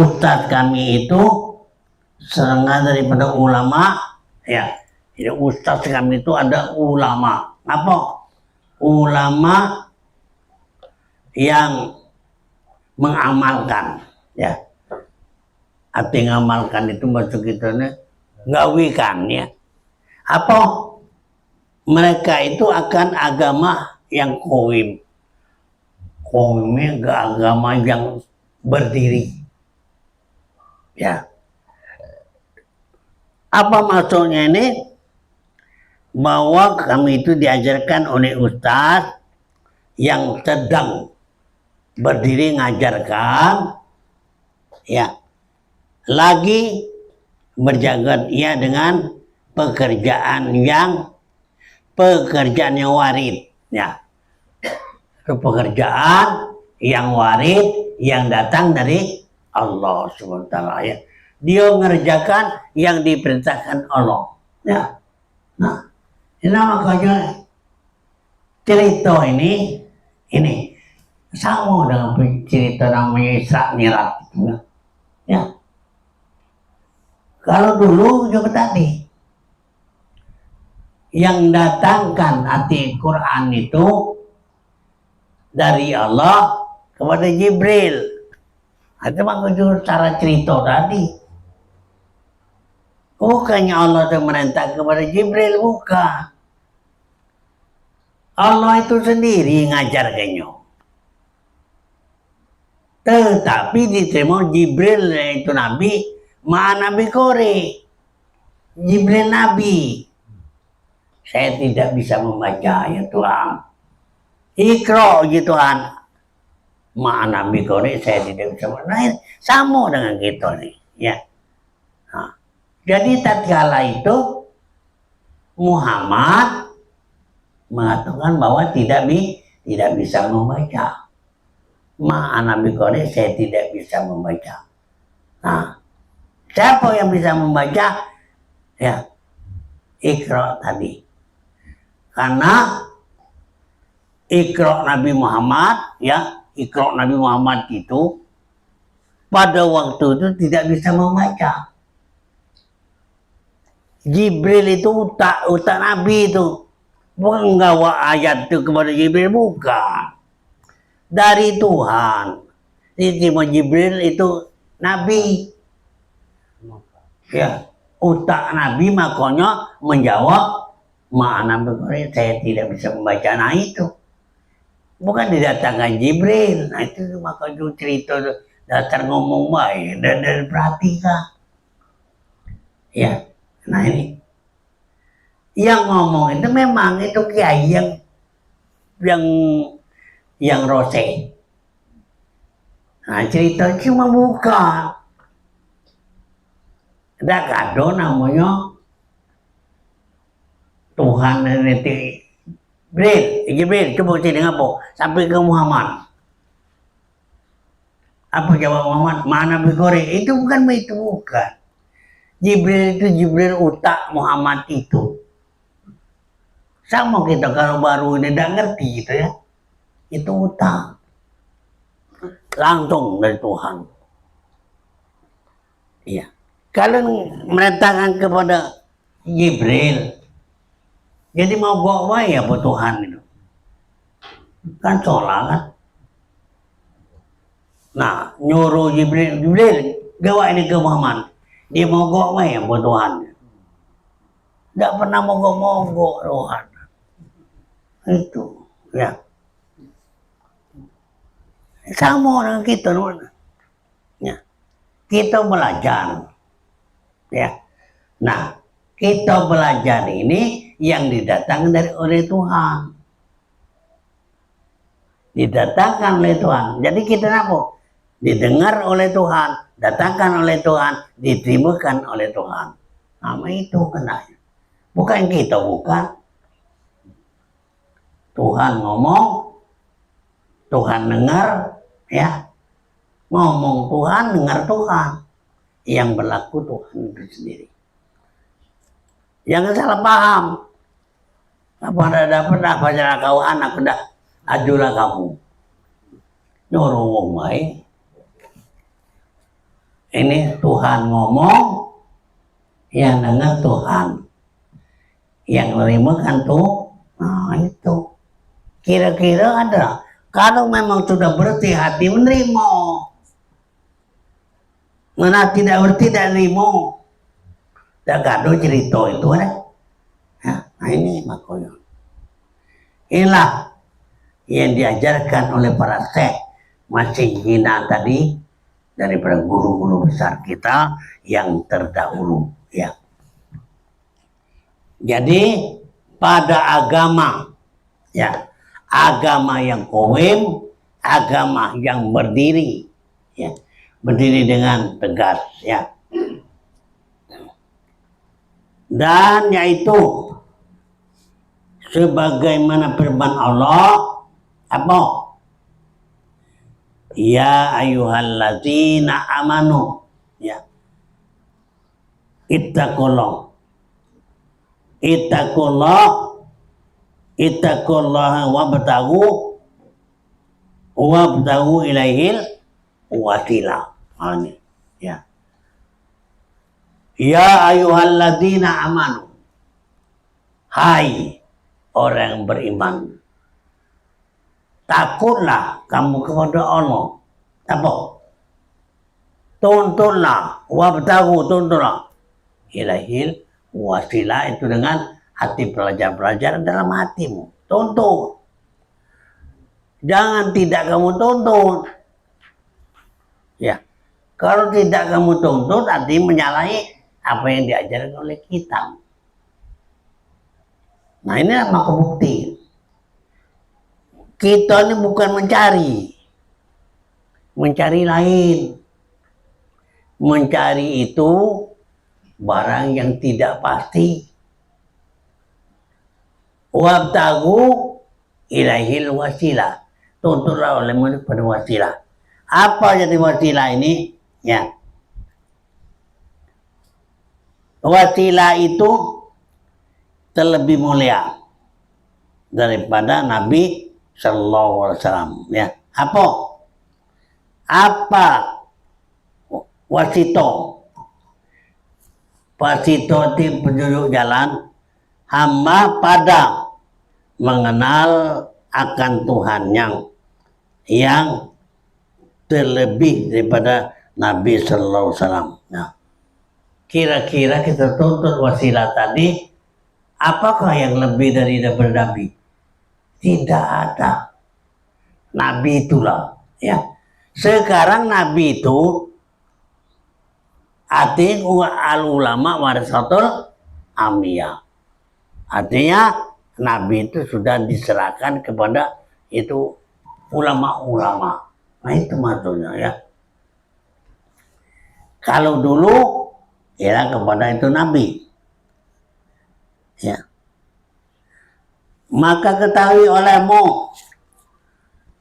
ustadz kami itu setengah daripada ulama, ya. Jadi ustadz kami itu ada ulama. Apa? Ulama yang mengamalkan, ya. Arti mengamalkan itu maksud kita ngawikan, ya. Apa? Mereka itu akan agama yang qawim. Qawimnya agama yang berdiri. Ya. Apa maksudnya ini? Bahwa kami itu diajarkan oleh ustaz yang sedang berdiri ngajarkan, ya, lagi berjaga ia dengan pekerjaan yang warid, ya. Itu pekerjaan yang warid yang datang dari Allah SWT, ya. Dia mengerjakan yang diperintahkan Allah, ya. Nah, ini makanya cerita ini sama dengan cerita namanya Isra Mi'raj, ya. Kalau dulu juga tadi yang datangkan arti Quran itu dari Allah kepada Jibril. Itu maksud cara cerita tadi. Bukannya Allah itu merintah kepada Jibril, bukan. Allah itu sendiri ngajarkannya. Tetapi diterima Jibril itu Nabi, Nabi Kore. Jibril Nabi. Saya tidak bisa membaca, ya Tuhan. Iqra, ya Tuhan. Nabi Kore saya tidak bisa membaca. Nah, sama dengan kita nih, ya. Nah, jadi tatkala itu Muhammad mengatakan bahwa tidak bisa membaca. Nabi Kore saya tidak bisa membaca. Nah, siapa yang bisa membaca? Ya, Iqra tadi. Karena Iqra Nabi Muhammad, ya, Iqra Nabi Muhammad itu pada waktu itu tidak bisa membaca. Jibril itu utak Nabi itu. Bukan nggawa ayat itu kepada Jibril, bukan. Dari Tuhan. Jadi Jibril itu Nabi. Ya, utak Nabi makanya menjawab, Nabi saya tidak bisa membaca. Nah itu bukan didatangkan Jibril. Nah itu makanya cerita dasar ngomong baik dan perhatikan. Ya, nah ini yang ngomong itu memang itu kiai yang rose. Nah cerita cuma bukan. Ada kado namanya Tuhan nanti Jibril coba cari apa sampai ke Muhammad. Apa jawab Muhammad? Nabi Kore itu bukan. Jibril itu Jibril utak Muhammad itu. Sama kita kalau baru ini tidak ngerti gitu, ya. Itu utak. Langsung dari Tuhan. Iya. Kalian merintahkan kepada Jibril. Jadi mau bawa ya buat Tuhan itu. Kan sholat kan. Nah, nyuruh Jibril gawa ini ke Muhammad. Dia mau bawa ya buat Tuhan. Tidak pernah mogok Tuhan. Itu, ya. Sama dengan kita, ya. Kita belajar, ya. Nah, kita belajar ini yang didatangkan oleh Tuhan. Didatangkan oleh Tuhan. Jadi kita apa? Didengar oleh Tuhan, datangkan oleh Tuhan, diterimakan oleh Tuhan. Nama itu kenanya. Bukan kita, bukan. Tuhan ngomong, Tuhan dengar, ya. Ngomong Tuhan, dengar Tuhan. Yang berlaku Tuhan itu sendiri. Jangan salah paham. Apa ada dapat apa cara kau anak udah ajulah kamu. Nyuruh wong baik. Ini Tuhan ngomong, yang dengar Tuhan, yang nerima kan tuh. Nah itu kira-kira ada. Kalau memang sudah bersih hati menerima, mana tidak bersih dan nerima, dah gaduh cerita itu kan. Nah ini makanya. Inilah yang diajarkan oleh para syekh masih hina tadi daripada guru-guru besar kita yang terdahulu, ya. Jadi pada agama, ya, agama yang qawim, agama yang berdiri, ya, berdiri dengan tegas, ya. Dan yaitu sebagaimana firman Allah, apa? Ya ayyuhallazina amanu, ya. Ittaqullah wabtagu ilaihil wasilah. Ya. Ya ayyuhallazina amanu, hai orang yang beriman, takutlah kamu kepada Allah. Apa? Tuntunlah, tuntunlah ilaihil wasilah, itu dengan hati pelajar-pelajar dalam hatimu. Tuntun. Jangan tidak kamu tuntun. Ya. Kalau tidak kamu tuntun, artinya menyalahi apa yang diajarkan oleh kita. Nah ini maka bukti. Kita ini bukan mencari lain. Mencari itu barang yang tidak pasti. Wabtagu ilaihil wasilah, tuntunlah oleh manusia pada wasilah. Apa jadi wasilah ini? Ya, wasilah itu terlebih mulia daripada Nabi Sallallahu Alaihi Wasallam. Ya, apa wasito? Wasito itu penunjuk jalan hamba pada mengenal akan Tuhan yang terlebih daripada Nabi Sallallahu Alaihi Wasallam. Nah, kira-kira kita tuntut wasilah tadi, apakah yang lebih daripada Nabi? Tidak ada. Nabi itulah, ya. Sekarang Nabi itu artinya al ulama warasatul ambiyah. Artinya Nabi itu sudah diserahkan kepada itu ulama-ulama. Nah itu maksudnya, ya. Kalau dulu ya kepada itu Nabi, ya. Maka ketahui olehmu,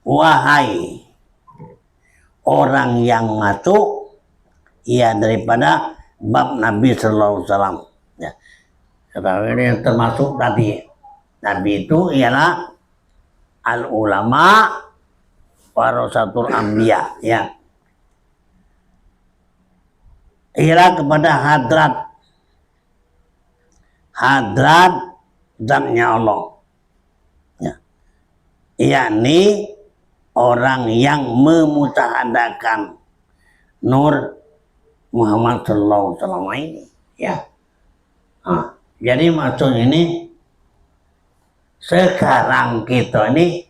wahai orang yang masuk, ya, daripada bab Nabi Sallallahu Alaihi Wasallam, ya. Ketahui ini yang termasuk tadi. Nabi itu ialah al ulama warasatul anbiya, ya. Ialah kepada hadrat zatnya Allah, ya. Yakni orang yang memusyahadatkan nur Muhammad Sallallahu Alaihi Wasallam ini, ya. Nah, jadi maksud ini sekarang kita ini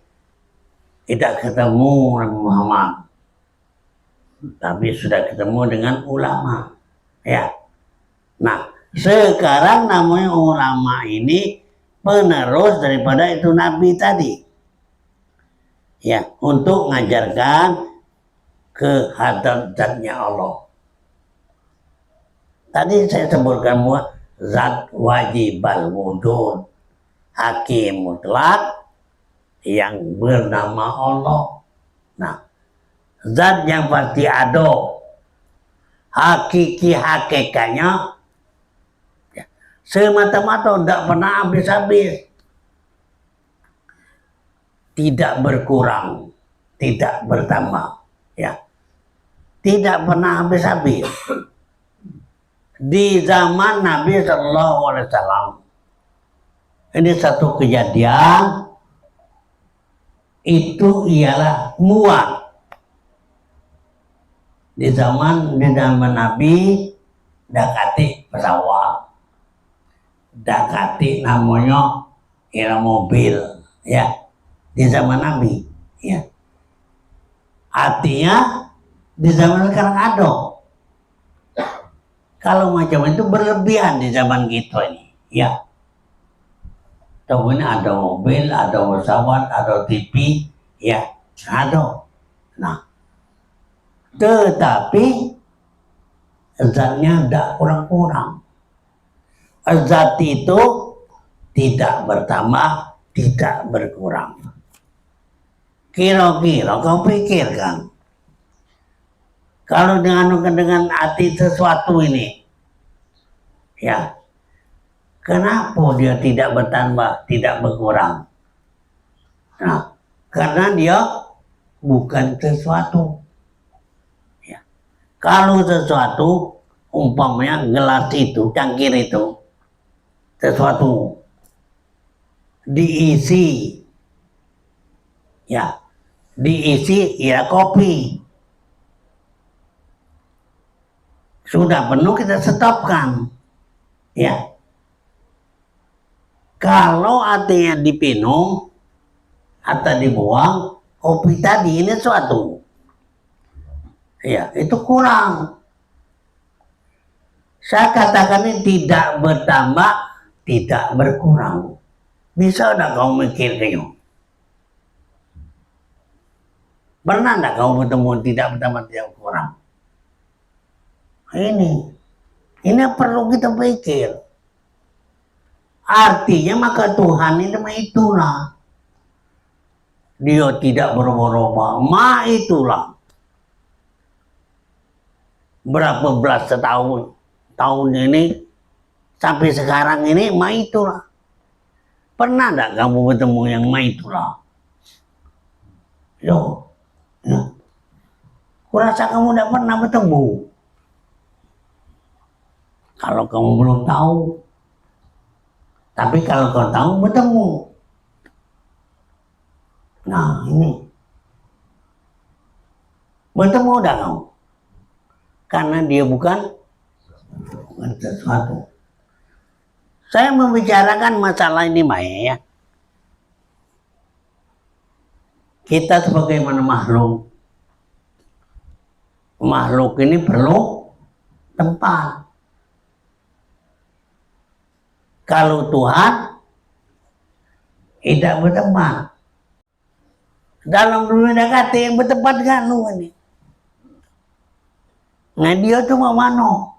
tidak ketemu dengan Muhammad, tapi sudah ketemu dengan ulama, ya. Nah, sekarang namanya ulama ini penerus daripada itu Nabi tadi, ya, untuk mengajarkan ke hadrat zatnya Allah. Tadi saya sebutkan bahwa zat wajibal wujud, hakim mutlak yang bernama Allah. Nah, zat yang pasti ada, hakiki hakikatnya, ya, semata-mata tidak pernah habis-habis, tidak berkurang, tidak bertambah, ya. tidak pernah habis-habis. Di zaman Nabi Shallallahu Alaihi Wasallam, ini satu kejadian, itu ialah muat. Di zaman Nabi, dakati pesawat, dakati namanya era mobil, ya, di zaman Nabi, ya. Artinya di zaman sekarang ada. Kalau macam itu berlebihan di zaman kita ini, ya. Kemudian ada mobil, ada pesawat, ada TV, ya, ada. Nah, tetapi zatnya tidak kurang-kurang. Zat itu tidak bertambah, tidak berkurang. Kira-kira kau pikirkan, kalau dengan arti sesuatu ini, ya, kenapa dia tidak bertambah, tidak berkurang? Nah, karena dia bukan sesuatu. Ya. Kalau sesuatu, umpamanya gelas itu, cangkir itu, sesuatu diisi, ya, diisi, ya, kopi. Sudah penuh kita stopkan, ya. Kalau artinya dipinum atau dibuang, kopi tadi ini suatu, ya, itu kurang. Saya katakan ini tidak bertambah, tidak berkurang. Bisa enggak kamu mikir kayak? Pernah enggak kamu bertemu tidak bertambah, tidak berkurang? Ini perlu kita pikir. Artinya maka Tuhan ini itulah. Dia tidak berubah-ubah, itulah. Berapa belas tahun ini sampai sekarang ini itulah. Pernah enggak kamu bertemu yang itulah? Yo, ya. Kurasa kamu tidak pernah bertemu. Kalau kamu belum tahu, tapi kalau kau tahu, bertemu. Nah, ini bertemu udah kamu, karena dia bukan sesuatu. Saya membicarakan masalah ini, Maya, ya. Kita sebagai makhluk ini perlu tempat. Kalau Tuhan tidak bertempat. Dalam dunia kata yang bertempat kan lu ini. Nah dia tuh mau mana?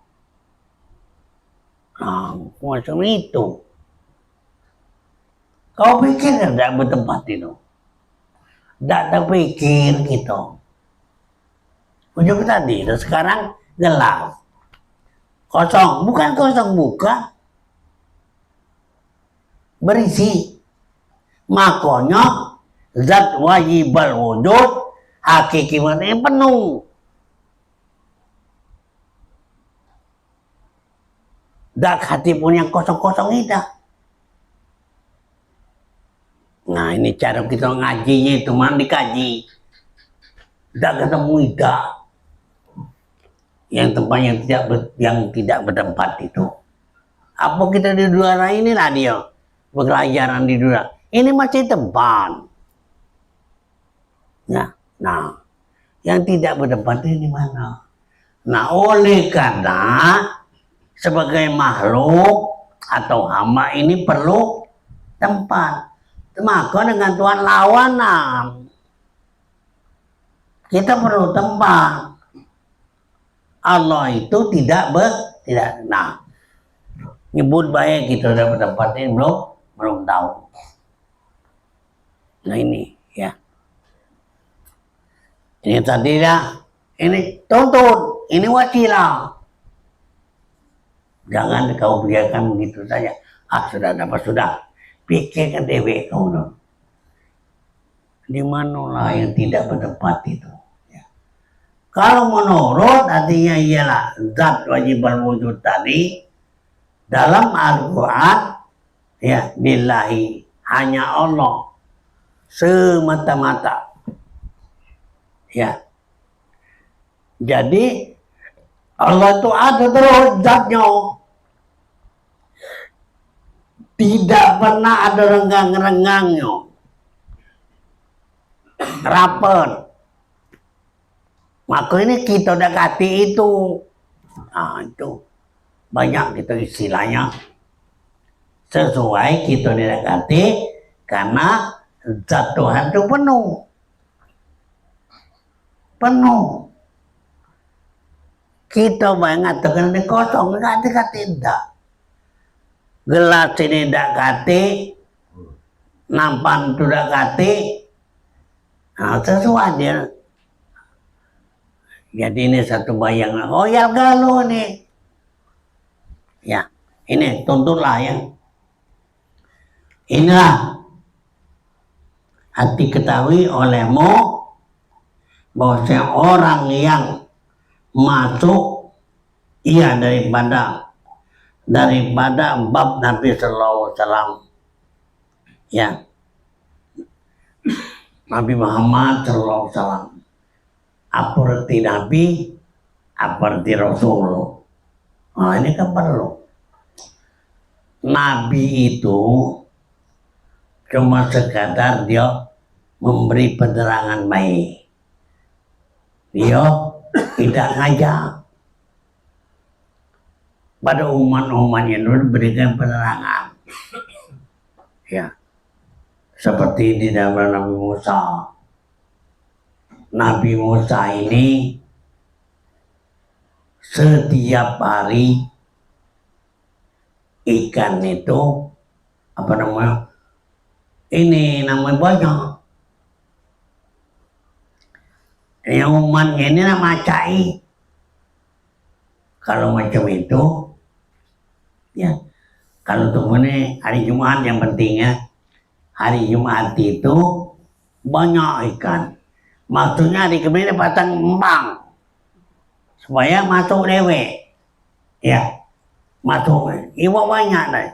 Nah, macam itu. Kau pikir kan tidak bertempat itu? Tidak terpikir gitu. Ujung tadi, sekarang gelap. Kosong, bukan kosong, bukan. Berisi. Makanya zat wajibal wujud hakiki mana yang penuh. Dak hati pun yang kosong-kosong itu. Nah ini cara kita ngajinya itu, mana dikaji. Dak ketemu tidak. Yang tempat yang tidak bertempat itu. Apa kita di dunia ini lah dia. Pelajaran di dunia. Ini masih tempat. Nah, yang tidak bertempat ini mana? Nah, oleh karena sebagai makhluk atau hamba ini perlu tempat. Maka dengan Tuhan lawanan. Kita perlu tempat. Allah itu tidak. Nah, nyebut baik kita dapat tempat ini belum tahu. Nah ini ya. Ini tadi ya. Ini tuntut. Ini wasilah. Jangan kau biarkan begitu saja. Sudah dapat sudah. Pikirkan dewe kau dong. Di manalah yang tidak bertempat itu. Ya. Kalau menurut artinya ialah zat wajib wujud tadi dalam Al-Quran ya billahi hanya Allah semata-mata ya. Jadi Allah itu ada terus zatnya, tidak pernah ada renggang-renggangnya, rapat. Maka ini kita dekati itu. Nah, itu banyak kita istilahnya. Sesuai kita dekati karena zat Tuhan itu penuh. Penuh. Kita mengatakan ini kosong, enggak tidak. Gelas ini dekati, nampan itu dekati. Nah, sesuai dia. Jadi ini satu bayangan. Oh ya galau nih. Ya, ini tuntutlah ya. Inilah hati ketahui olehmu bahwa orang yang masuk ia daripada bab Nabi Sallallahu Alaihi Wasallam. Ya, Nabi Muhammad Sallallahu Alaihi Wasallam. Apa arti Nabi, apa arti Rasul. Nah ini kan perlu. Nabi itu cuma sekadar dia memberi penerangan baik. Dia tidak ngajak. Pada umat-umat yang dulu berikan penerangan. Ya, seperti di dalam Nabi Musa. Nabi Musa ini setiap hari ikan itu apa namanya? Ini namanya banyak. Yang umatnya ini nama cai. Kalau macam itu, ya kalau temennya hari Jumat yang pentingnya hari Jumat itu banyak ikan. Maksudnya di kemana pasang empang supaya masuk dewe, ya masuk. Iwa banyak deh.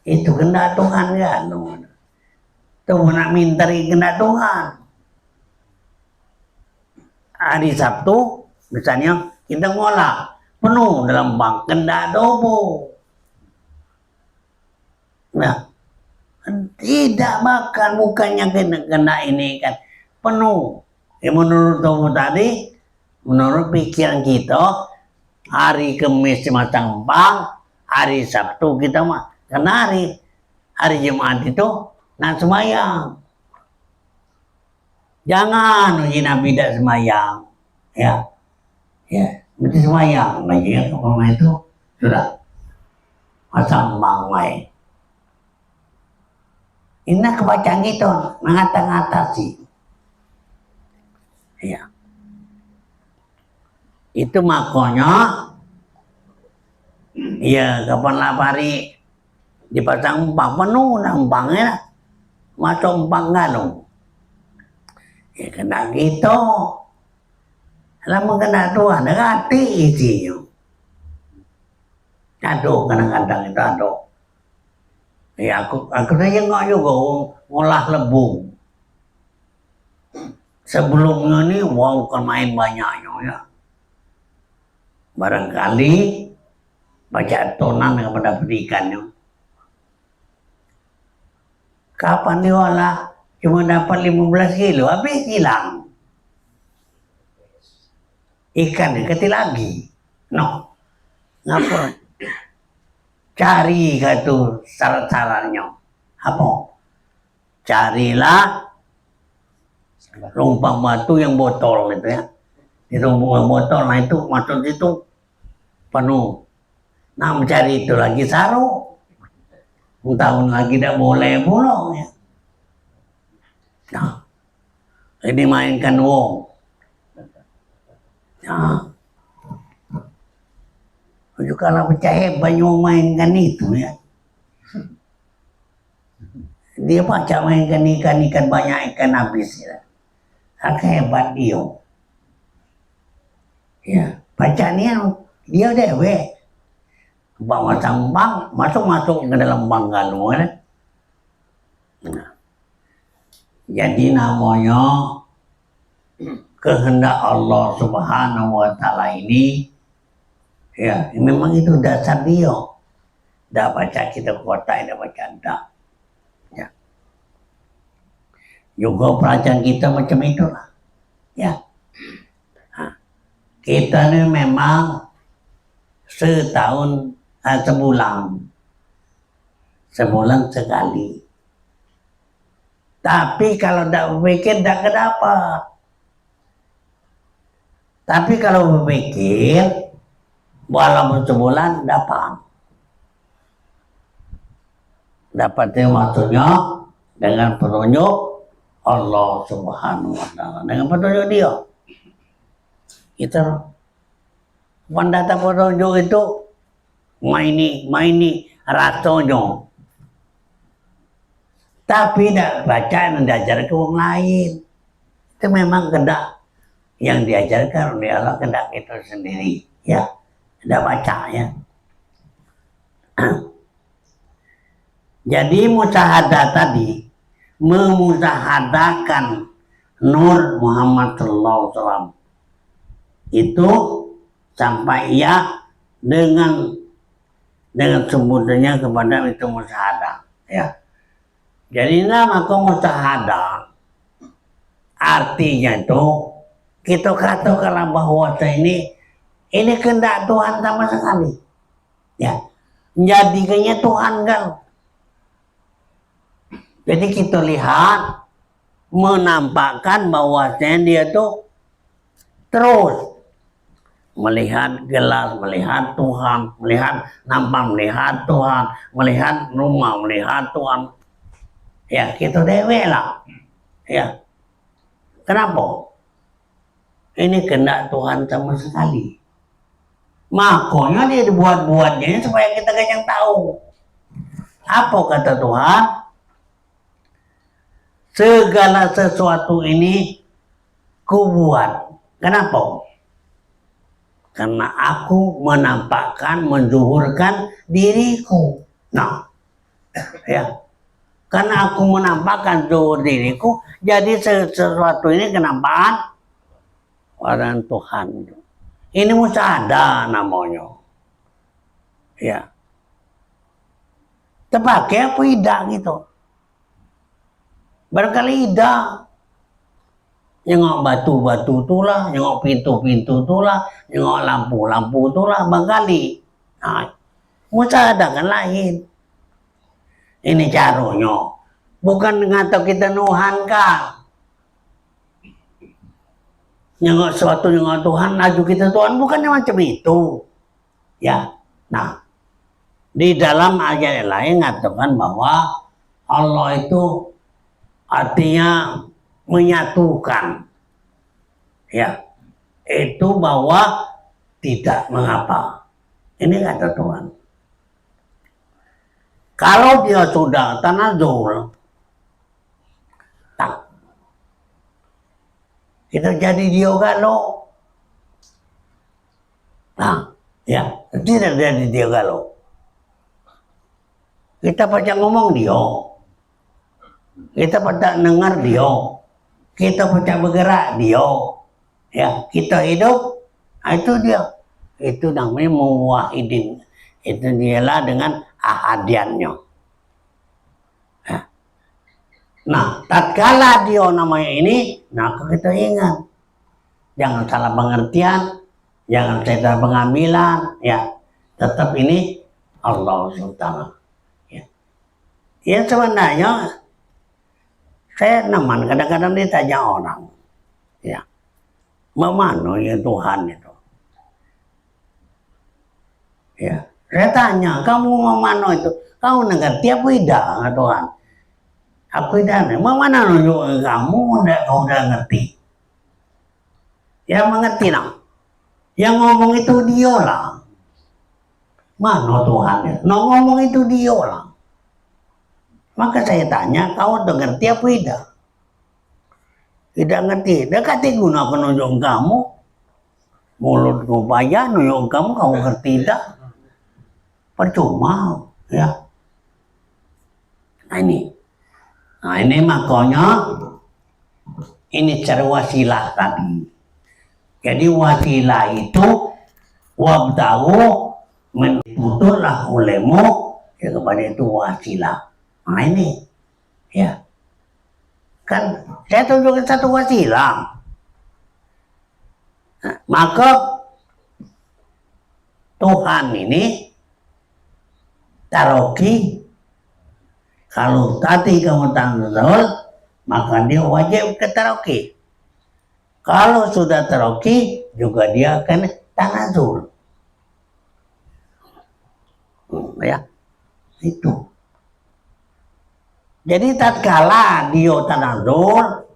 Itu kehendak Tuhan kan, Tuhan nak minta kehendak Tuhan. Hari Sabtu misalnya kita ngolah penuh dalam bank kehendak dobo. Nah, tidak makan bukannya kena ini kan penuh. Ya menurut kamu tadi, menurut pikiran kita, hari Kamis masang empang, hari Sabtu kita mah karena hari Jumat itu nak semayang. Jangan uji Nabi tidak semayang, ya, mesti semayang. Lagi ya kalau itu sudah masang empang main. Ini kebacaan gitu, mengatasi. Ya. Itu makanya, ya kapan lapari dipasang empang penuh, empangnya masuk empang galung. Ya kena gitu. Lama kena Tuhan, ada hati isinya. Aduh, kadang-kadang itu aduh. Ya aku saja nggak juga ngolah lebung. Sebelumnya nih, wow kan main banyaknya ya. Barangkali baca tonan kepada pendidikannya. Kapan diolah? Cuma dapat 15 kilo, habis hilang. Ikan kecil lagi. No, ngapa? Cari gitu syarat-syaratnya. Apa? Carilah lubang batu yang botol gitu ya. Di lubang botol, nah itu masuk itu penuh. Nah mencari itu lagi saru. Tahun lagi tidak boleh pulang ya. Nah, ini mainkan wong. Nah, kalau percaya banyak mainkan itu ya. Dia baca mainkan ikan banyak ikan habis ya. hebat dia. Ya, bacanya dia dewe. Bawa sambang, masuk ke dalam banggalu kan. Nah, jadi namanya kehendak Allah Subhanahu wa Ta'ala ini, ya memang itu dasar dia. Dah baca kita kotak, dah baca dah. Ya. Juga pelajaran kita macam itulah. Ya. Nah, kita ni memang setahun, sebulan sekali. Tapi kalau tak berpikir, tak dapat. Tapi kalau berpikir, walaupun sebulan dapat. Dapatnya maksudnya dengan petunjuk Allah Subhanahu wa Ta'ala, dengan petunjuk dia. Kita mendatang petunjuk itu maini rasanya. Tapi tidak baca dan diajar ke orang lain. Itu memang kehendak yang diajarkan oleh Allah, kehendak itu sendiri. Ya, tidak baca ya. Jadi musyahadah tadi memusahadakan Nur Muhammad SAW itu sampai ia dengan sebutannya kepada itu musyahadah. Ya. Jadi nama musyahadah artinya itu kita katakan bahwa ini kehendak Tuhan sama sekali. Ya, jadikannya Tuhan kan. Jadi kita lihat menampakkan bahwasanya dia tuh terus melihat gelas, melihat Tuhan, melihat Tuhan, melihat rumah, melihat Tuhan. Ya, kita dewe lah. Ya. Kenapa? Ini kehendak Tuhan sama sekali. Makanya dia dibuat-buatnya supaya kita yang tahu. Apa kata Tuhan? Segala sesuatu ini kubuat. Kenapa? Karena aku menampakkan, menzuhurkan diriku. Nah, ya. Karena aku menampakkan zuhur diriku, jadi sesuatu ini kenampaan orang Tuhan. Ini musyahadah namanya. Ya. Terpakai apa tidak gitu? Barangkali tidak. Nyengok batu-batu itulah, nyengok pintu-pintu itulah, nyengok lampu-lampu itulah, barangkali. Nah, musyahadah kan lain. Ini caranya. Bukan ngata kita nuhankan. Nyengok suatu nyengok Tuhan, laju kita Tuhan, bukannya macam itu. Ya. Nah, di dalam ayat lain mengatakan bahwa Allah itu artinya menyatukan. Ya. Itu bahwa tidak mengapa. Ini kata Tuhan. Kalau dia sudah tanazul, tak. Kita jadi dia galau. Nah, ya, tidak jadi dia galau. Kita baca ngomong dia. Kita pada dengar dia, kita pada bergerak dia, ya kita hidup, itu dia, itu namanya muwahidin, itu dialah dengan ahadiannya. Nah, tatkala dia namanya ini, nah kita ingat, jangan salah pengertian, jangan salah pengambilan, ya tetap ini Allah Subhanahu. Ya sebenarnya saya neman kadang-kadang ditanya orang, ya, mana ya Tuhan itu? Ya, saya tanya, kamu mau mana itu? Kamu ngerti apa tidak Tuhan? Aku tidak, mana nunjuk kamu kau udah ngerti? Ya mengerti lah. Yang ngomong itu dia lah. Mana Tuhan? No ngomong itu dia lah. Maka saya tanya, kau udah ngerti apa tidak? Tidak ngerti. Dekati guna penunjuk kamu. Mulutku payah nunjuk kamu ngerti tidak? Percuma, ya. Nah ini makanya ini cara wasilah tadi. Jadi wasilah itu wabtahu menutullah olehmu ya kepada itu wasilah. Nah ini ya kan saya tunjukkan satu wasilah. Nah, maka Tuhan ini taroki, kalau tadi kamu tanzul maka dia wajib ke taroki. Kalau sudah taroki juga dia akan tanazul. Ya itu. Jadi tatkala dia tanazul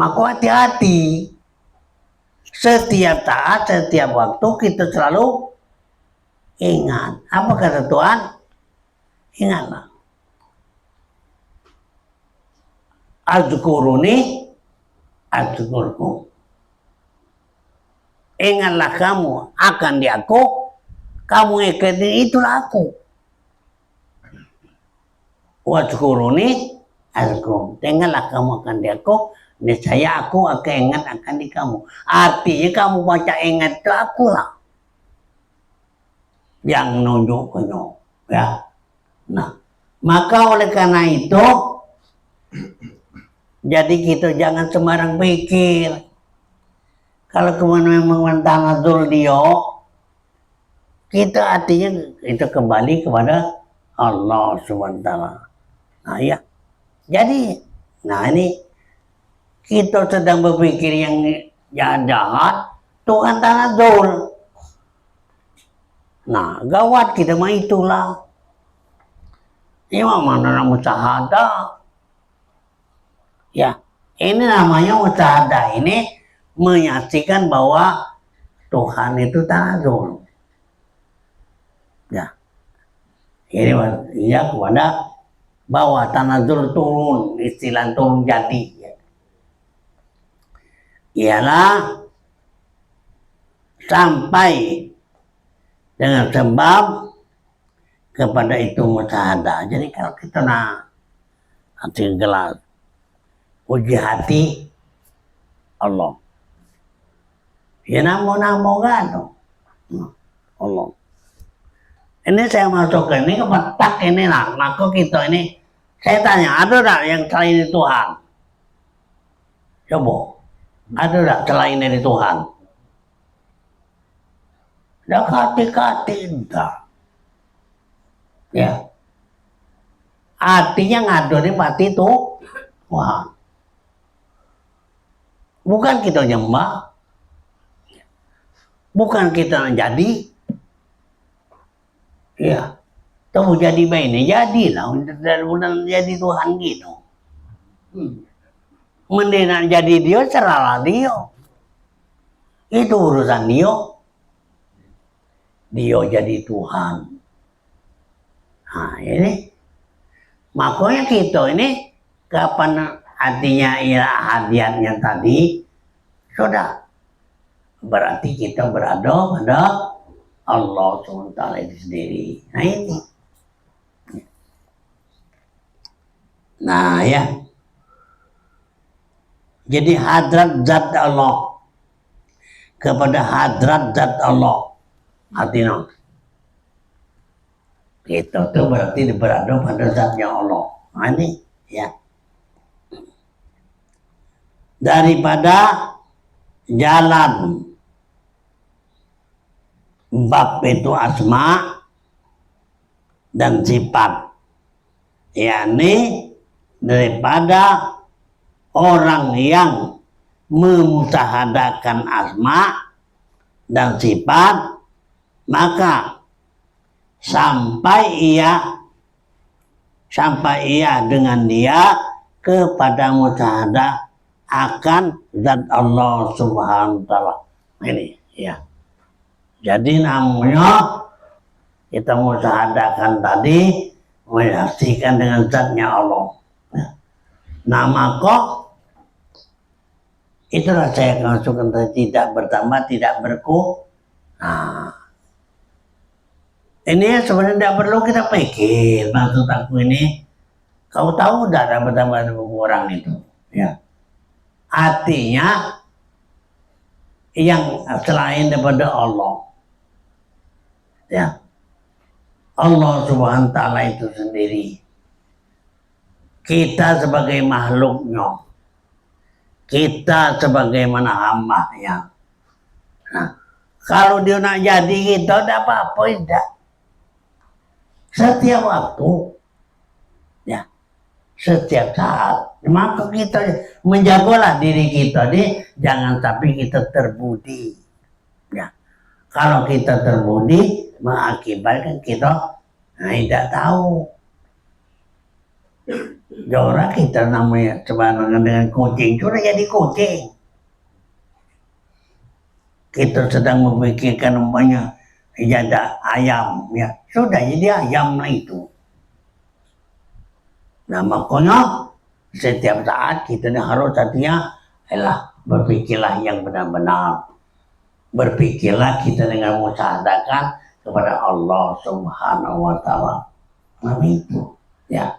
maka hati-hati. Setiap saat, setiap waktu kita selalu ingat. Apa kata Tuhan? Ingatlah. Azkuruni azkurkum. Ingatlah kamu akan di aku, kamu ikuti itulah aku. Wazkuruni azkurkum. Ingatlah kamu akan di aku, niscaya aku akan ingat akan di kamu. Artinya kamu baca ingat itu akulah yang nunjuk kamu, ya. Nah, maka oleh karena itu, jadi kita jangan sembarang pikir. Kalau kemudian memang tanazul dia, kita artinya itu kembali kepada Allah SWT. Nah ya, jadi, nah ini kita sedang berpikir yang jahat, Tuhan tanazul. Nah, gawat kita mah itulah. Ini mana nama musyahadah. Ya, ini namanya musyahadah ini menyaksikan bahwa Tuhan itu tanazul. Ya, ini ya kepada bahwa tanazul turun, istilah turun jadi. Ialah sampai dengan sebab kepada itu musyahadah. Jadi kalau kita nak hati gelas, uji hati Allah. Ya namo kan Allah. Ini saya masuk ke ini kepetak ini lah. Maka kita ini, saya tanya, ada tak yang selain Tuhan? Coba. Ada tak selain dari Tuhan? Dah kati-kati entah. Ya. Artinya ngadu di mati itu Tuhan. Bukan kita nyembah. Bukan kita jadi. Ya. Kamu jadi baik ini, jadilah. Udah jadi Tuhan gitu. Mendingan jadi dia, seralah dia. Itu urusan dia. Dia jadi Tuhan. Nah ini. Makanya kita ini, kapan artinya hadiahnya tadi, sudah. Berarti kita berada pada Allah SWT itu sendiri. Nah ini. Nah ya. Jadi hadrat zat Allah kepada hadrat zat Allah, artinya kita itu berarti berada pada zatnya Allah. Nah, ini ya daripada jalan bab itu asma dan sifat, yakni daripada orang yang memusahadakan asma dan sifat, maka sampai ia dengan dia kepada musyahadah akan zat Allah Subhanahu wa Ta'ala. Ini ya. Jadi namanya kita musyahadakan tadi menyaksikan dengan zatnya Allah. Nah maka Itulah saya masukkan tidak bertambah, tidak berkurang. Nah, ini sebenarnya tidak perlu kita pikir. Maksud aku ini, kau tahu tidak ada bertambah dan berkurang itu. Ya. Artinya yang selain daripada Allah. Ya. Allah Subhanahu wa taala itu sendiri. Kita sebagai makhluknya, kita sebagaimana hamba-Nya. Nah, kalau dia nak jadi kita, tidak apa-apa, tidak. Setiap waktu, ya, setiap saat. Maka kita menjagalah diri kita, jangan sampai kita terbudi. Ya, kalau kita terbudi, mengakibatkan kita tidak tahu. Jorah kita namanya sebenarnya dengan kucing, sudah jadi kucing. Kita sedang memikirkan umpamanya ada ayam, ya sudah jadi ayam lah itu. Nah makanya setiap saat kita harus artinya berpikirlah yang benar-benar. Berpikirlah kita dengan musyahadakan kepada Allah Subhanahu wa taala. Nah itu, ya.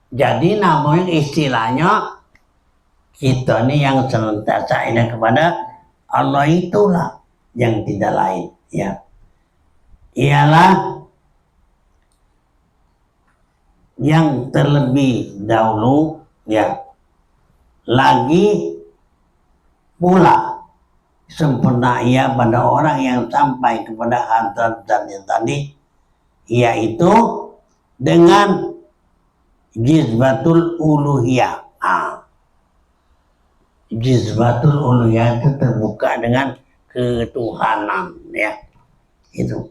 Jadi namanya istilahnya kita ini yang senantiasa ingat kepada Allah itulah yang tidak lain, ya. Ialah yang terlebih dahulu, ya. Lagi pula sempurna ia pada orang yang sampai kepada hadrat yang tadi, yaitu dengan jizbatul uluhiyah. Jizbatul uluhiyah itu terbuka dengan ketuhanan, ya. Itu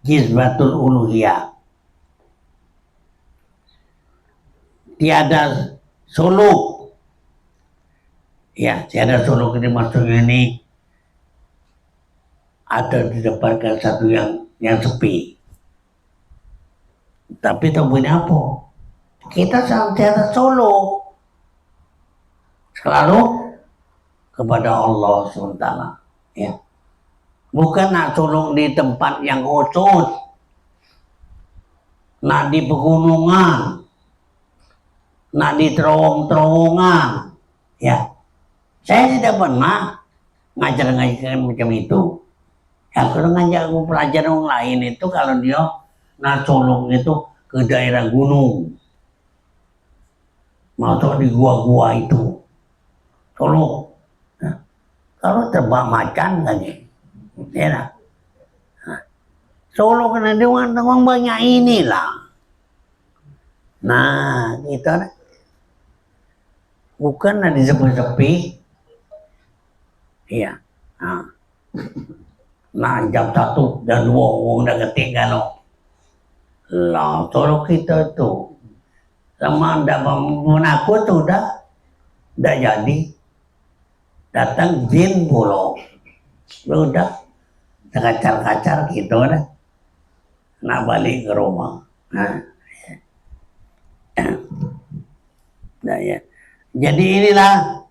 jizbatul uluhiyah. Tiada suluk, ya, tiada suluk ini maksudnya ini ada didapatkan satu yang sepi. Tapi tahunya apa? Kita senantiasa suluk selalu kepada Allah SWT, ya. Bukan nak suluk di tempat yang khusus, nak di pegunungan, nak di terowongan, ya. Saya tidak pernah ngajar macam itu. Ya, kalau ngajak pelajaran orang lain itu kalau dia nak suluk itu ke daerah gunung, masuk di gua-gua itu, suluk. Nah, kalau terbang macan lagi, ya. Nah, suluk kena dengan banyak inilah. Nah, kita bukan di sepi-sepi, iya. Nah, jam 1 dan 2 orang dah ketik kan, lah, suluk kita tu sama ndak menakut sudah jadi datang jin pula, sudah kacar-kacar gitu dah, nak balik ke rumah. Nah, ya. Jadi inilah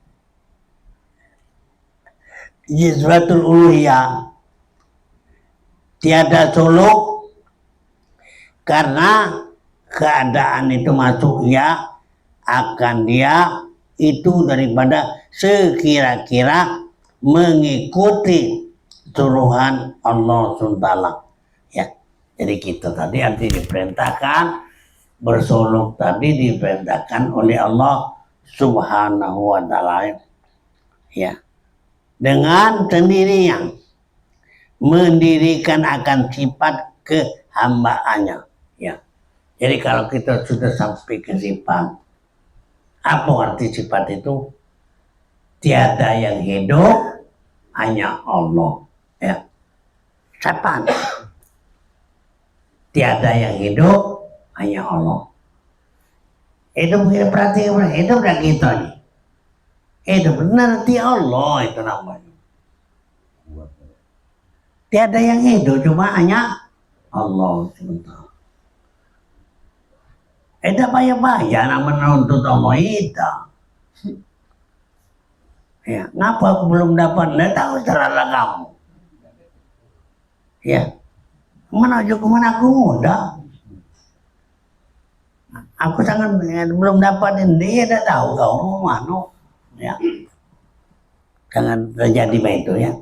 jizbatul uluhiyah, tiada suluk karena keadaan itu masuk ya akan dia itu daripada sekira-kira mengikuti suruhan Allah SWT, ya. Jadi kita tadi arti diperintahkan bersuluk, tadi diperintahkan oleh Allah Subhanahu wa taala, ya, dengan sendirinya mendirikan akan sifat kehambaannya, ya. Jadi kalau kita sudah sampai ke sifat, apa arti sifat itu? Tiada yang hidup, hanya Allah, ya. Sifat. Tiada yang hidup, hanya Allah. Itu kita perhatikan, itu udah kita nih. Itu benar ti Allah itu namanya. Tiada yang hidup, cuma hanya Allah SWT. Itu payah-payah nak menuntut Allah itu. Ya, ngapa aku belum dapat? Nggak tahu terlalu kamu. Ya, menuju kemana aku muda. Aku sangat belum dapatin dia, dah tahu kau mau mana. Ya, jangan terjadi begitu ya.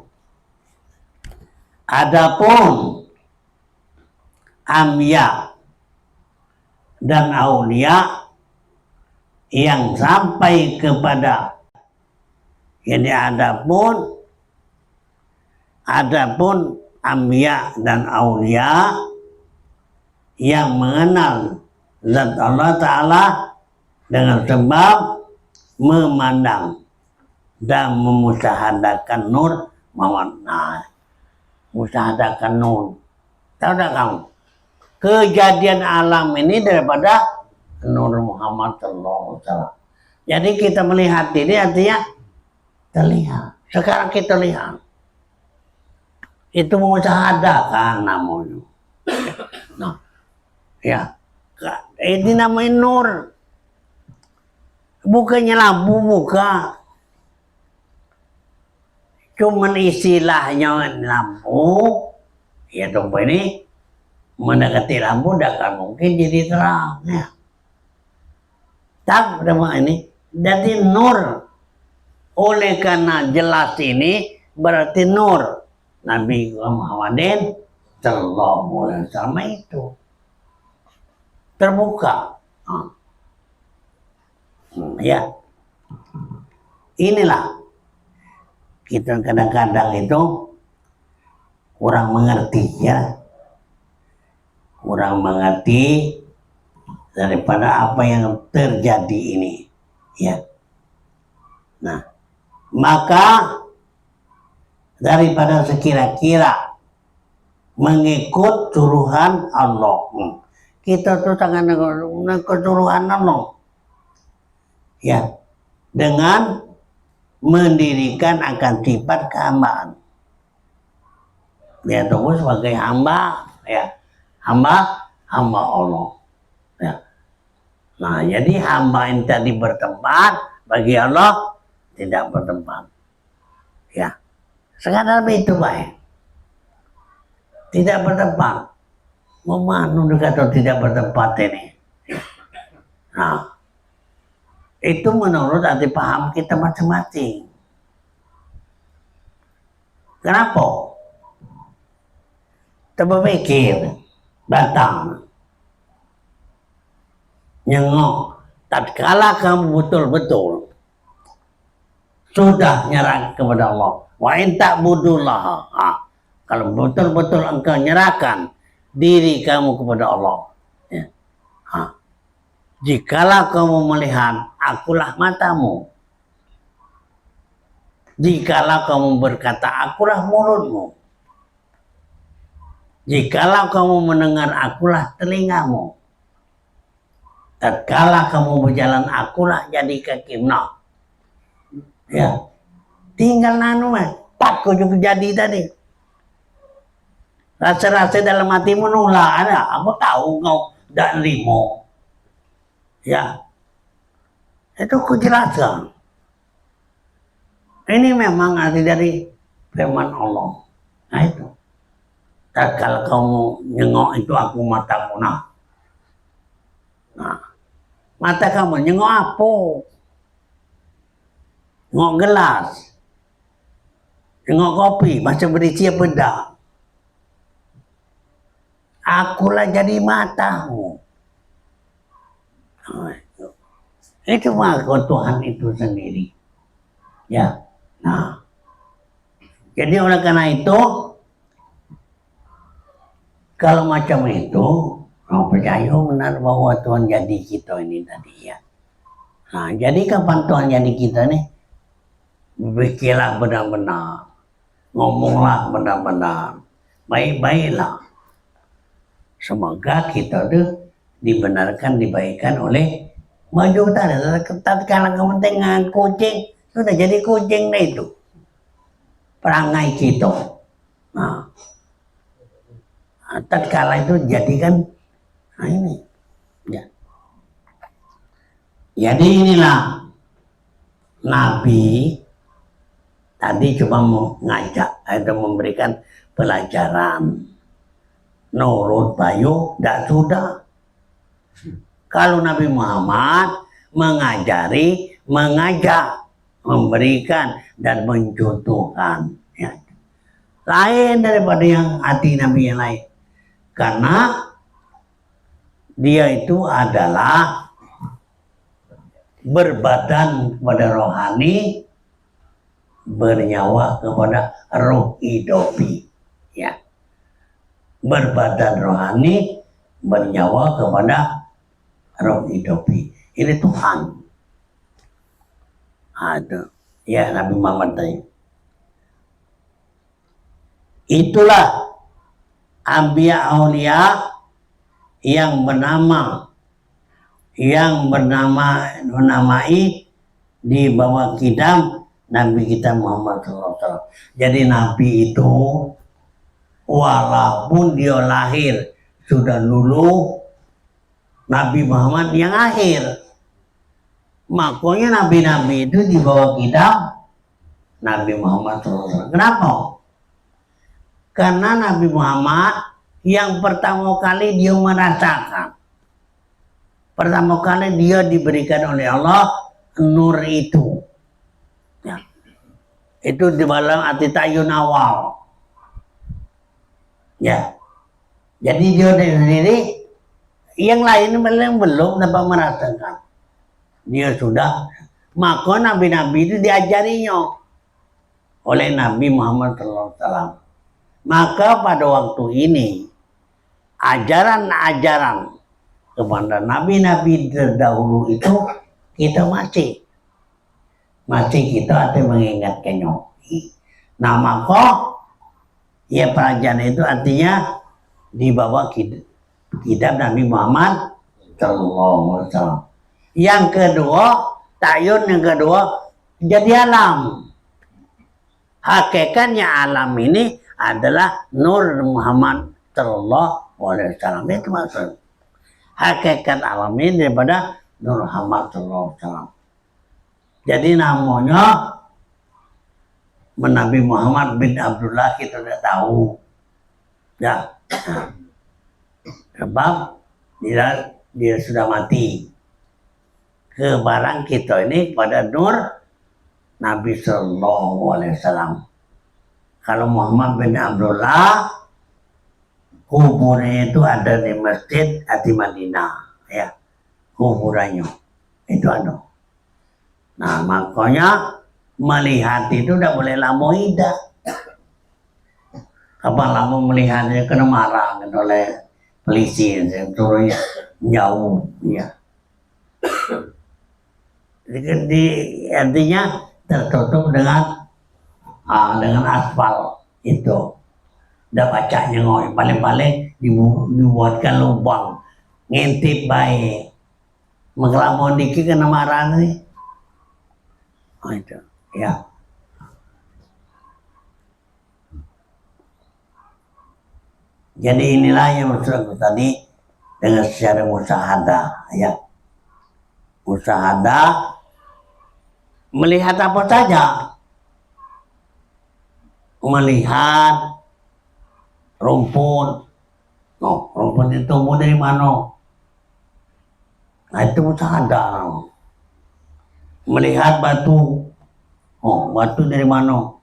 Adapun amya dan aulia yang sampai kepada ini, adapun amya dan aulia yang mengenal zat Allah Ta'ala dengan sebab memandang dan memusyahadatkan nur mewarnai. Musyahadatkan nur. Tahu tak kamu? Kejadian alam ini daripada nur Muhammad Sallallahu Alaihi Wasallam. Jadi kita melihat ini artinya terlihat. Sekarang kita lihat. Itu musyahadatkan namanya. Nah, ya. Ini namanya nur. Bukannya lampu buka. Cuman istilahnya lampu. Ya dong ini mendekati lampu tidak akan mungkin jadi terang. Ya. Tak sama ini. Jadi nur. Oleh karena jelas ini berarti nur. Nabi Muhammadin Sallallahu Alaihi Wasallam itu terbuka. Ya, inilah kita kadang-kadang itu kurang mengerti ya, kurang mengerti daripada apa yang terjadi ini ya. Nah, maka daripada sekira-kira mengikut suruhan Allah, kita tuh tangan mengikut suruhan Allah ya, dengan mendirikan akan sifat kehambaan. Dia tunggu sebagai hamba ya, hamba Allah ya. Nah, jadi hamba yang tadi bertempat bagi Allah tidak bertempat ya, sekadar itu baik, tidak bertempat. Memanu atau tidak bertempat ini. Nah, itu menurut arti paham kita masing-masing. Kenapa? Coba pikir, batang, nyengok. Tatkala kamu betul-betul sudah nyerah kepada Allah, wa in ta'budullah. Kalau betul-betul engkau nyerahkan diri kamu kepada Allah ya. Jikalau kamu melihat, akulah matamu. Jikalau kamu berkata, akulah mulutmu. Jikalau kamu mendengar, akulah telingamu. Tatkala kamu berjalan, akulah jadi kakimu. Ya, tinggal nanu tak kau juga jadi tadi. Rasa-rasa dalam hatimu nula ada. Aku tahu kau tidak nerimo. Ya, itu ku jelaskan. Ini memang arti dari firman Allah. Nah itu. Tatkala kamu nyengok itu aku matamu. Nah, mata kamu nyengok apa? Nyengok gelas, nyengok kopi, macam berisi apa dah? Akulah jadi matamu. Itu mah Tuhan itu sendiri. Ya. Nah. Jadi oleh karena itu, kalau macam itu, kamu percaya benar bahwa Tuhan jadi kita ini tadi ya. Nah, jadi kapan Tuhan jadi kita nih? Berpikirlah benar-benar, ngomonglah benar-benar, baik-baiklah. Semoga kita tuh dibenarkan, dibaikkan oleh maju tadi. Tatkala kamu tengah kucing, sudah jadi kucing dah itu. Perangai kita. Nah, tatkala itu jadikan, nah ini. Ya. Jadi inilah Nabi Tadi cuma mau ngajak atau memberikan pelajaran. Nurut Bayu, tidak sudah. Kalau Nabi Muhammad mengajari, mengajak, memberikan dan mencontohkan, ya. Lain daripada yang hati Nabi yang lain. Karena dia itu adalah berbadan kepada rohani, bernyawa kepada roh hidupi, ya. Berbadan rohani, bernyawa kepada roh hidupi. Ini Tuhan. Aduh, ya Nabi Muhammad tadi. Itulah Anbiya Aulia yang menamai di bawah kidam Nabi kita Muhammad SAW. Jadi Nabi itu walaupun dia lahir sudah dulu, Nabi Muhammad yang akhir. Makanya nabi-nabi itu di bawah kidam Nabi Muhammad SAW. Kenapa? Karena Nabi Muhammad yang pertama kali dia merasakan. Pertama kali dia diberikan oleh Allah nur itu. Ya. Itu di dalam hati tayun awal. Ya. Jadi dia sendiri, yang lain belum dapat merasakan. Dia sudah. Maka nabi-nabi itu diajarinya oleh Nabi Muhammad SAW. Maka pada waktu ini ajaran-ajaran kepada nabi-nabi terdahulu itu kita masih kita ada mengingatkannya. Nah maka ya pelajaran itu artinya di bawah kitab Nabi Muhammad SAW. Yang kedua, tayun yang kedua jadi alam. Hakikatnya alam ini adalah Nur Muhammad Sallallahu Alaihi Wasallam. Itu maksud. Hakikat alam ini daripada Nur Muhammad Sallallahu Alaihi Wasallam. Jadi namanya Nabi Muhammad bin Abdullah kita tidak tahu. Ya. Sebab dia sudah mati. Kebarang kita ini pada Nur Nabi Sallallahu Alaihi Wasallam. Kalau Muhammad bin Abdullah kuburnya itu ada di masjid di Madinah, ya, kuburannya itu ada. Nah makanya melihat itu tidak boleh lama tidak. Kapan lama melihatnya kena marah oleh polisi, turunnya jauh, ya. Jadi artinya tertutup dengan aspal itu. Udah bacanya ngoy, paling-paling dibuatkan lubang, ngintip baik. Mengelamun dikit kena marah nih. Oh, itu, ya. Jadi inilah yang maksud tadi dengan secara musyahadah, ya. Musyahadah melihat apa saja. Melihat rumput. Oh, rumput itu tumbuh dari mana? Nah, itu musyahadah. Melihat batu. Oh, batu dari mana?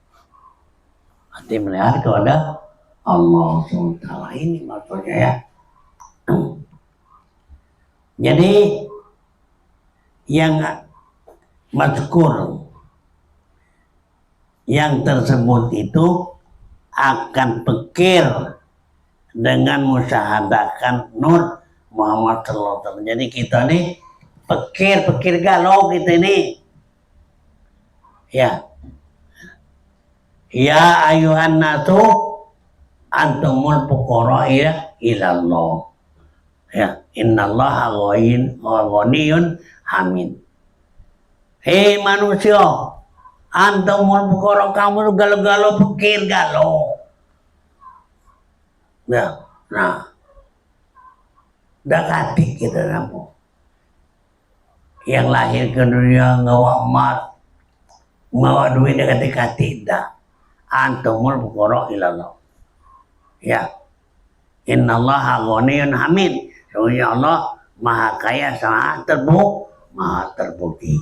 Nanti melihat kepada Allah SWT. Ini maksudnya, ya. Jadi yang mazkur yang tersebut itu akan pikir dengan musyahadahkan Nur Muhammad SAW. Jadi kita nih pikir galau kita ini. Ya. Ya ayuhan nasu antumul fuqara ilallah. Ya, innallaha ghaniyun hamid. Hei manusia, antumul fuqara, kamu galau-galau pikir galau. Ya, nah, dekati kita nampu. Yang lahir ke dunia ngawa emas, Mawa duit dekat tidak. Antumul fuqara ilallah. Ya. Innallaha ghaniyun hamid. Sesungguhnya Allah maha kaya sangat maha terpuji.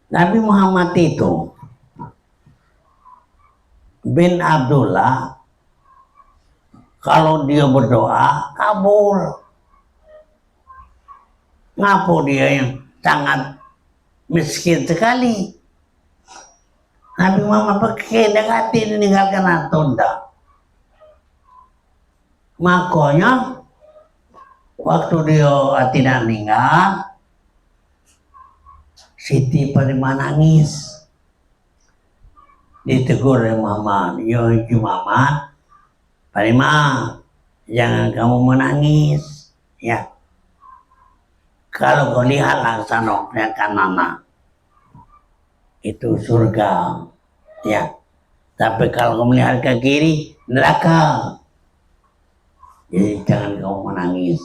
Nabi Muhammad itu bin Abdullah, kalau dia berdoa kabul. Ngapo dia yang sangat miskin sekali. Nabi Muhammad pakai dekati meninggalkan Antonda. Makanya waktu dia tidak meninggal, Siti Fatimah nangis. Ditegur oleh Muhammad, "Yo Muhammad, Fatimah, jangan kamu menangis, ya. Kalau kau lihat laksana ke kanan, itu surga, ya. Tapi kalau kau melihat ke kiri, neraka. Jadi jangan kau menangis.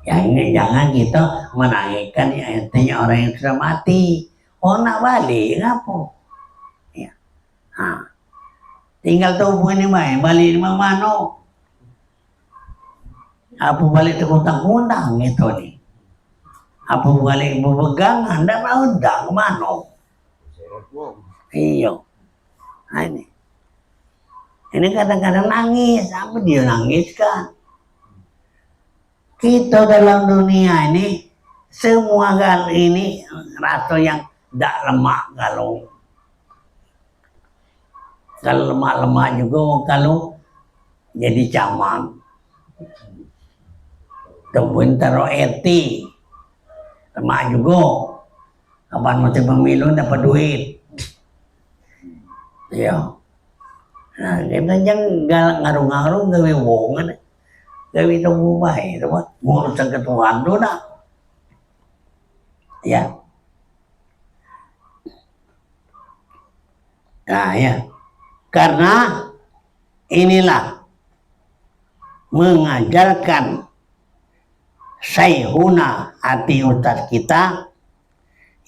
Ya ini jangan kita menangiskan artinya orang yang sudah mati. Oh nak balik, ngapa? Ya. Nah, tinggal tubuh ini main, balik di mana? Apa balik terkundang-kundang itu nih? Apa balik berpegang, anda mau undang kemana? Iya. Nah, ini kadang-kadang nangis, apa dia nangis kan? Kita dalam dunia ini semua kali ini rasa yang tidak lemak kalau lemak-lemak juga kalau jadi caman. Temuin taruh eti lemak juga. Kapan masih pemilu dapat duit. Iya. Nah, kita jangan ngaruh-ngaruh gawe wong. Gawe tunggu baik, ngurusan ketuaan tu dah. Ya. Nah ya. Karena inilah mengajarkan Syekhuna hati ustaz kita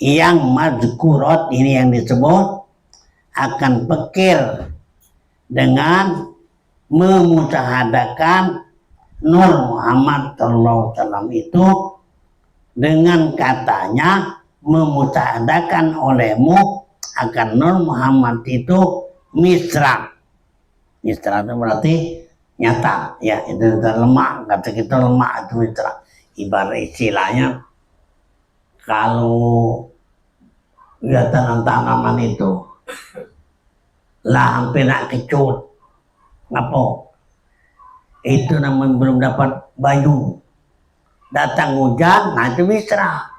yang mazkurat ini yang disebut akan pikir dengan memusahadakan Nur Muhammad SAW itu dengan katanya memusahadakan olehmu akan Nur Muhammad itu misra. Misra itu berarti nyata, ya itu lemak, kata kita lemak itu misra. Ibarat istilahnya kalau ya tanaman itu lah hampir nak kecut, ngapa? Itu namanya belum dapat baju. Datang hujan, nah itu misra.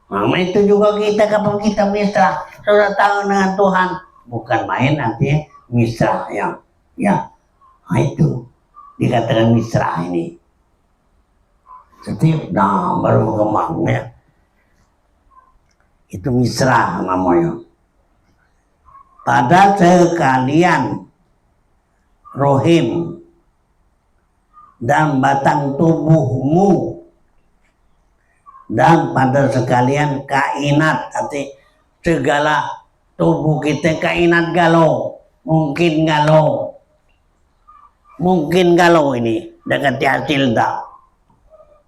Nah, itu juga kita kapan kita misra, sudah tahu dengan Tuhan, bukan main nanti misra yang, ya, nah itu dikatakan misra ini. Setiap nah baru kemangnya itu misra namanya. Pada sekalian rohim dan batang tubuhmu dan pada sekalian kainat, arti segala tubuh kita kainat galau, mungkin galau ini dekat hasil dah,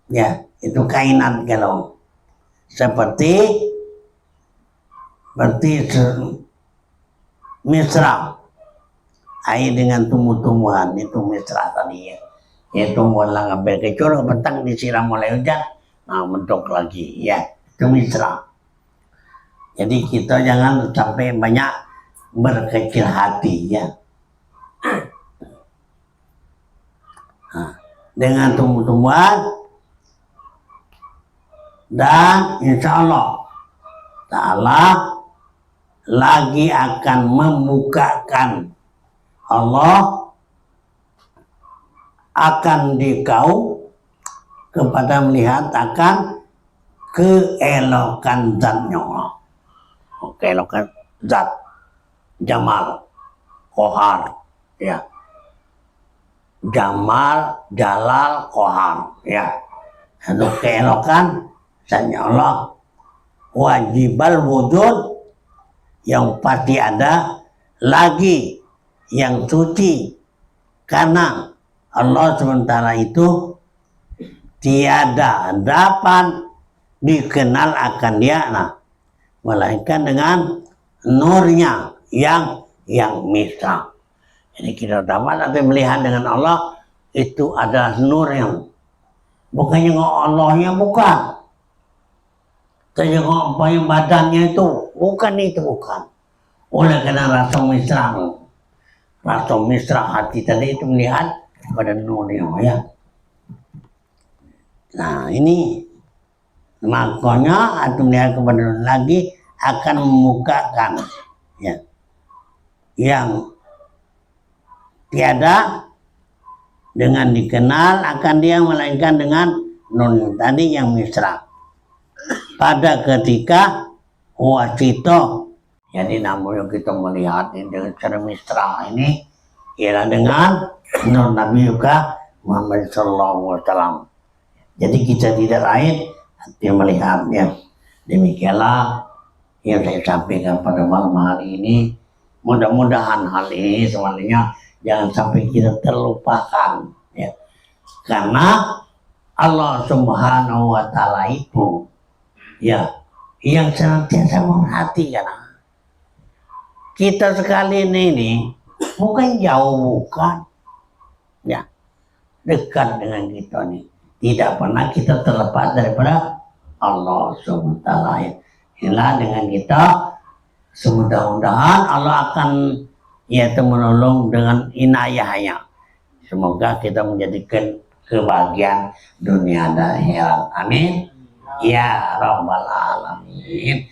ya itu kainat galau seperti misra. Air dengan tumbuh-tumbuhan itu misra tadi ya. Ya tumbuhan lah ngambil kecil, petang disiram oleh hujan, nah bentuk lagi ya. Itu misra. Jadi kita jangan sampai banyak berkecil hati ya. Nah, dengan tumbuh-tumbuhan dan insya Allah Ta'ala lagi akan membukakan Allah akan dikau kepada melihat akan keelokan zatnya. Keelokan zat, Jamal, Kohar, ya. Jamal, Jalal, Kohar, ya. Itu keelokan zatnya Allah wajibal wujud, yang pasti ada, lagi yang suci, karena Allah sementara itu tiada dapat dikenal akan dia, melainkan dengan nurnya yang misra. Jadi kita dapat atau melihat dengan Allah itu adalah nur yang bukannya Allahnya, bukan. Tengok apa yang badannya itu, bukan itu, bukan. Oleh karena rasa misra hati tadi itu melihat pada nurnya, ya. Nah ini makanya atau melihat kepada nur lagi akan membukakan, ya, yang tiada dengan dikenal akan dia, melainkan dengan nun tadi yang misra. Pada ketika wasito, jadi namanya kita melihat dengan cara misra ini ialah dengan nur Nabi juga Muhammad SAW. Jadi kita tidak lain yang melihatnya. Demikianlah yang saya sampaikan pada malam hari ini. Mudah-mudahan hal ini semuanya jangan sampai kita terlupakan, ya. Karena Allah Subhanahu wa Ta'ala itu, ya, yang senantiasa memperhatikan kita sekalian ini, bukan jauh, bukan, ya, dekat dengan kita nih. Tidak pernah kita terlepas daripada Allah Subhanahu wa Ta'ala. Inilah dengan kita, semudah-mudahan Allah akan menolong dengan inayahnya. Semoga kita menjadikan kebahagiaan dunia dan akhirat. Amin. Ya Rabbal Alamin.